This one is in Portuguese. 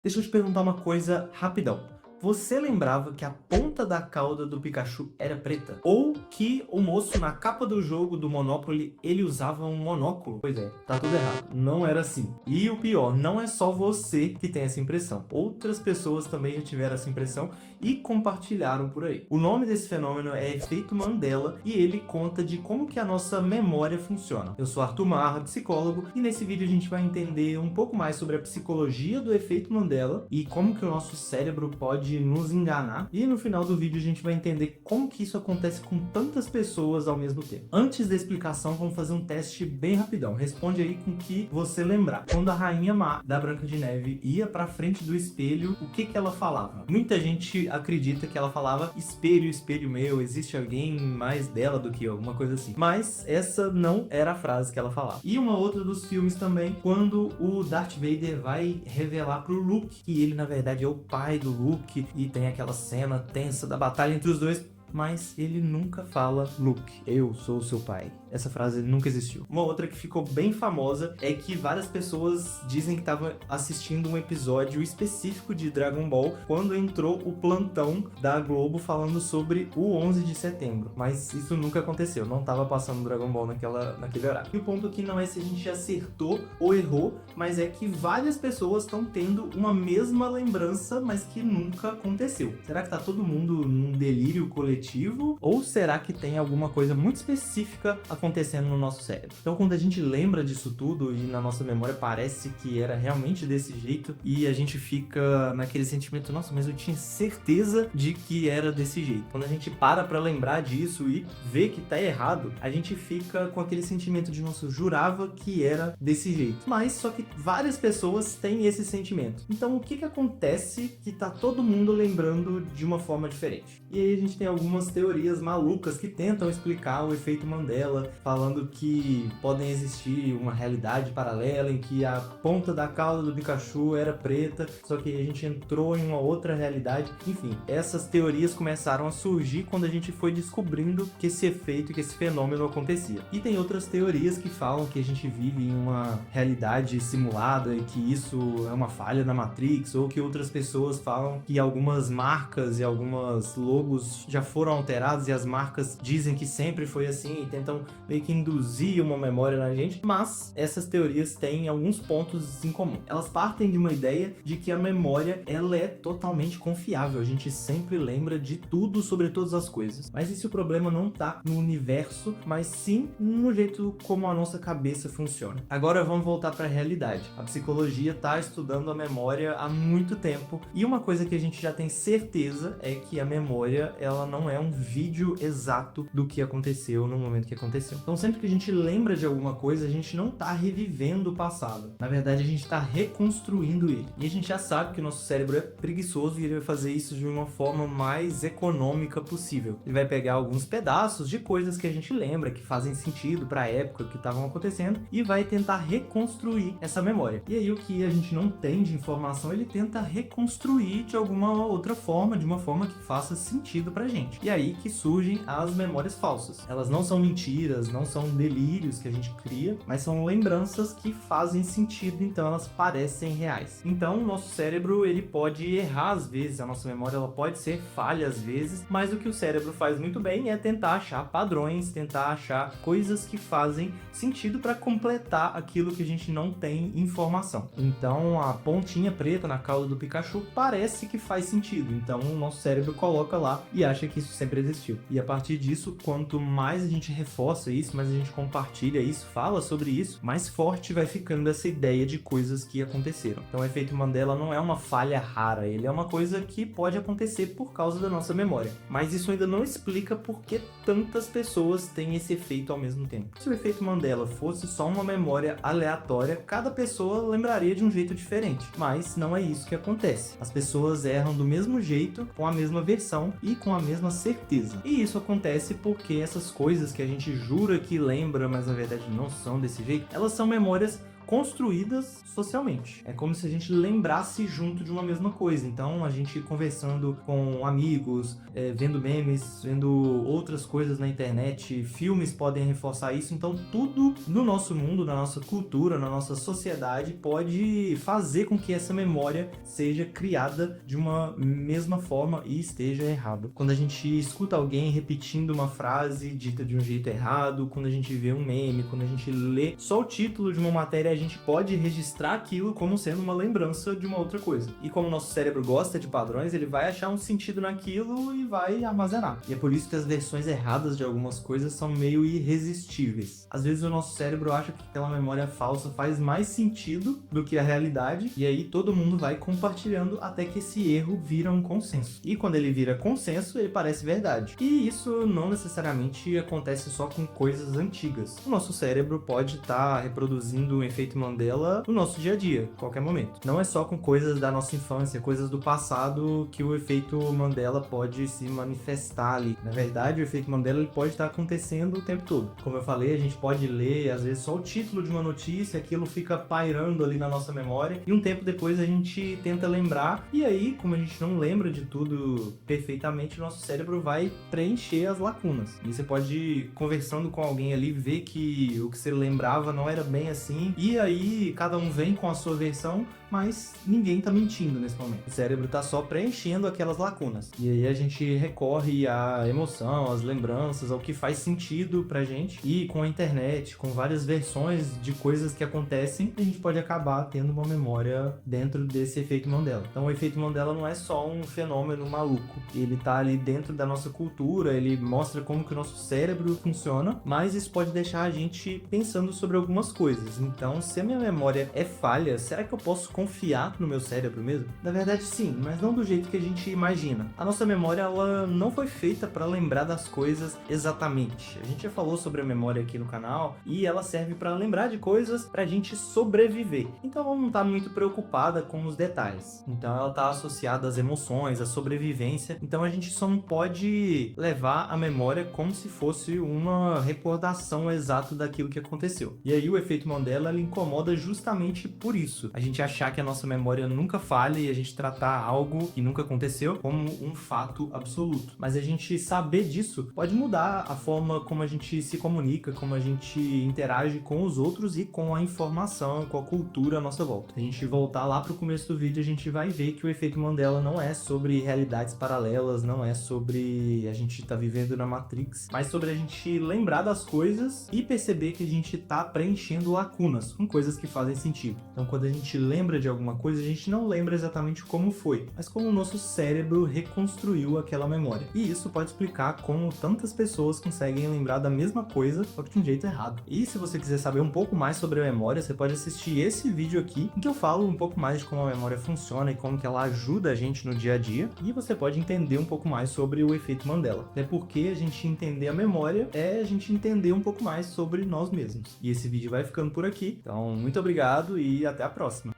Deixa eu te perguntar uma coisa rapidão. Você lembrava que a ponta da cauda do Pikachu era preta? Ou que o moço na capa do jogo do Monopoly, ele usava um monóculo? Pois é, tá tudo errado. Não era assim. E o pior, não é só você que tem essa impressão. Outras pessoas também já tiveram essa impressão e compartilharam por aí. O nome desse fenômeno é efeito Mandela e ele conta de como que a nossa memória funciona. Eu sou Arthur Marra, psicólogo, e nesse vídeo a gente vai entender um pouco mais sobre a psicologia do efeito Mandela e como que o nosso cérebro pode nos enganar. E no final do vídeo a gente vai entender como que isso acontece com tantas pessoas ao mesmo tempo. Antes da explicação, vamos fazer um teste bem rapidão. Responde aí com o que você lembrar. Quando a rainha má da Branca de Neve ia pra frente do espelho, o que que ela falava? Muita gente acredita que ela falava: espelho, espelho meu, existe alguém mais dela do que eu, alguma coisa assim. Mas essa não era a frase que ela falava. E uma outra dos filmes também, quando o Darth Vader vai revelar pro Luke que ele na verdade é o pai do Luke e tem aquela cena tensa da batalha entre os dois, mas ele nunca fala: Luke, eu sou seu pai. Essa frase nunca existiu. Uma outra que ficou bem famosa é que várias pessoas dizem que estavam assistindo um episódio específico de Dragon Ball quando entrou o plantão da Globo falando sobre o 11 de setembro. Mas isso nunca aconteceu, não estava passando Dragon Ball naquele horário. E o ponto aqui não é se a gente acertou ou errou, mas é que várias pessoas estão tendo uma mesma lembrança, mas que nunca aconteceu. Será que tá todo mundo num delírio coletivo? Ou será que tem alguma coisa muito específica acontecendo no nosso cérebro? Então, quando a gente lembra disso tudo e na nossa memória parece que era realmente desse jeito e a gente fica naquele sentimento: nossa, mas eu tinha certeza de que era desse jeito. Quando a gente para pra lembrar disso e vê que tá errado, a gente fica com aquele sentimento de: nossa, eu jurava que era desse jeito. Mas só que várias pessoas têm esse sentimento. Então, o que que acontece que tá todo mundo lembrando de uma forma diferente? E aí a gente tem algumas teorias malucas que tentam explicar o efeito Mandela, falando que podem existir uma realidade paralela em que a ponta da cauda do Pikachu era preta, só que a gente entrou em uma outra realidade. Enfim, essas teorias começaram a surgir quando a gente foi descobrindo que esse efeito, que esse fenômeno acontecia. E tem outras teorias que falam que a gente vive em uma realidade simulada e que isso é uma falha na Matrix, ou que outras pessoas falam que algumas marcas e algumas logos já foram alterados e as marcas dizem que sempre foi assim e tentam meio que induzir uma memória na gente. Mas essas teorias têm alguns pontos em comum. Elas partem de uma ideia de que a memória, ela é totalmente confiável. A gente sempre lembra de tudo sobre todas as coisas. Mas esse problema não tá no universo, mas sim no jeito como a nossa cabeça funciona. Agora vamos voltar para a realidade. A psicologia tá estudando a memória há muito tempo e uma coisa que a gente já tem certeza é que a memória, ela não é um vídeo exato do que aconteceu no momento que aconteceu. Então, sempre que a gente lembra de alguma coisa, a gente não tá revivendo o passado. Na verdade, a gente tá reconstruindo ele. E a gente já sabe que o nosso cérebro é preguiçoso e ele vai fazer isso de uma forma mais econômica possível. Ele vai pegar alguns pedaços de coisas que a gente lembra, que fazem sentido para a época que estavam acontecendo, e vai tentar reconstruir essa memória. E aí, o que a gente não tem de informação, ele tenta reconstruir de alguma outra forma, de uma forma que faça sentido pra gente. E aí que surgem as memórias falsas. Elas não são mentiras, não são delírios que a gente cria, mas são lembranças que fazem sentido, então elas parecem reais. Então, o nosso cérebro, ele pode errar às vezes, a nossa memória, ela pode ser falha às vezes, mas o que o cérebro faz muito bem é tentar achar padrões, tentar achar coisas que fazem sentido para completar aquilo que a gente não tem informação. Então, a pontinha preta na cauda do Pikachu parece que faz sentido, então o nosso cérebro coloca lá e acha que isso sempre existiu. E a partir disso, quanto mais a gente reforça isso, mais a gente compartilha isso, fala sobre isso, mais forte vai ficando essa ideia de coisas que aconteceram. Então, o efeito Mandela não é uma falha rara, ele é uma coisa que pode acontecer por causa da nossa memória. Mas isso ainda não explica por que tantas pessoas têm esse efeito ao mesmo tempo. Se o efeito Mandela fosse só uma memória aleatória, cada pessoa lembraria de um jeito diferente. Mas não é isso que acontece. As pessoas erram do mesmo jeito, com a mesma versão e com a mesma certeza. E isso acontece porque essas coisas que a gente jura que lembra, mas na verdade não são desse jeito, elas são memórias construídas socialmente. É como se a gente lembrasse junto de uma mesma coisa. Então, a gente conversando com amigos, vendo memes, vendo outras coisas na internet, filmes podem reforçar isso. Então, tudo no nosso mundo, na nossa cultura, na nossa sociedade pode fazer com que essa memória seja criada de uma mesma forma e esteja errado. Quando a gente escuta alguém repetindo uma frase dita de um jeito errado, quando a gente vê um meme, quando a gente lê só o título de uma matéria, a gente pode registrar aquilo como sendo uma lembrança de uma outra coisa. E como o nosso cérebro gosta de padrões, ele vai achar um sentido naquilo e vai armazenar. E é por isso que as versões erradas de algumas coisas são meio irresistíveis. Às vezes o nosso cérebro acha que aquela memória falsa faz mais sentido do que a realidade, e aí todo mundo vai compartilhando até que esse erro vira um consenso. E quando ele vira consenso, ele parece verdade. E isso não necessariamente acontece só com coisas antigas. O nosso cérebro pode estar reproduzindo o efeito Mandela no nosso dia a dia, a qualquer momento. Não é só com coisas da nossa infância, coisas do passado que o efeito Mandela pode se manifestar ali. Na verdade, o efeito Mandela ele pode estar acontecendo o tempo todo. Como eu falei, a gente pode ler, às vezes, só o título de uma notícia, aquilo fica pairando ali na nossa memória, e um tempo depois a gente tenta lembrar, e aí, como a gente não lembra de tudo perfeitamente, o nosso cérebro vai preencher as lacunas. E você pode ir conversando com alguém ali, ver que o que você lembrava não era bem assim, e aí cada um vem com a sua versão, mas ninguém tá mentindo nesse momento. O cérebro tá só preenchendo aquelas lacunas. E aí a gente recorre à emoção, às lembranças, ao que faz sentido pra gente. E com a internet, com várias versões de coisas que acontecem, a gente pode acabar tendo uma memória dentro desse efeito Mandela. Então o efeito Mandela não é só um fenômeno maluco. Ele tá ali dentro da nossa cultura, ele mostra como que o nosso cérebro funciona, mas isso pode deixar a gente pensando sobre algumas coisas. Então, se a minha memória é falha, será que eu posso confiar no meu cérebro mesmo? Na verdade, sim, mas não do jeito que a gente imagina. A nossa memória, ela não foi feita para lembrar das coisas exatamente. A gente já falou sobre a memória aqui no canal e ela serve para lembrar de coisas pra gente sobreviver. Então, ela não tá muito preocupada com os detalhes. Então, ela tá associada às emoções, à sobrevivência. Então, a gente só não pode levar a memória como se fosse uma recordação exata daquilo que aconteceu. E aí, o efeito Mandela, ele incomoda justamente por isso. A gente achar que a nossa memória nunca falha e a gente tratar algo que nunca aconteceu como um fato absoluto. Mas a gente saber disso pode mudar a forma como a gente se comunica, como a gente interage com os outros e com a informação, com a cultura à nossa volta. Se a gente voltar lá pro começo do vídeo, a gente vai ver que o efeito Mandela não é sobre realidades paralelas, não é sobre a gente tá vivendo na Matrix, mas sobre a gente lembrar das coisas e perceber que a gente tá preenchendo lacunas com coisas que fazem sentido. Então, quando a gente lembra de alguma coisa, a gente não lembra exatamente como foi, mas como o nosso cérebro reconstruiu aquela memória. E isso pode explicar como tantas pessoas conseguem lembrar da mesma coisa, só que de um jeito errado. E se você quiser saber um pouco mais sobre a memória, você pode assistir esse vídeo aqui, em que eu falo um pouco mais de como a memória funciona e como que ela ajuda a gente no dia a dia, e você pode entender um pouco mais sobre o efeito Mandela. Até porque a gente entender a memória é a gente entender um pouco mais sobre nós mesmos. E esse vídeo vai ficando por aqui. Então, muito obrigado e até a próxima.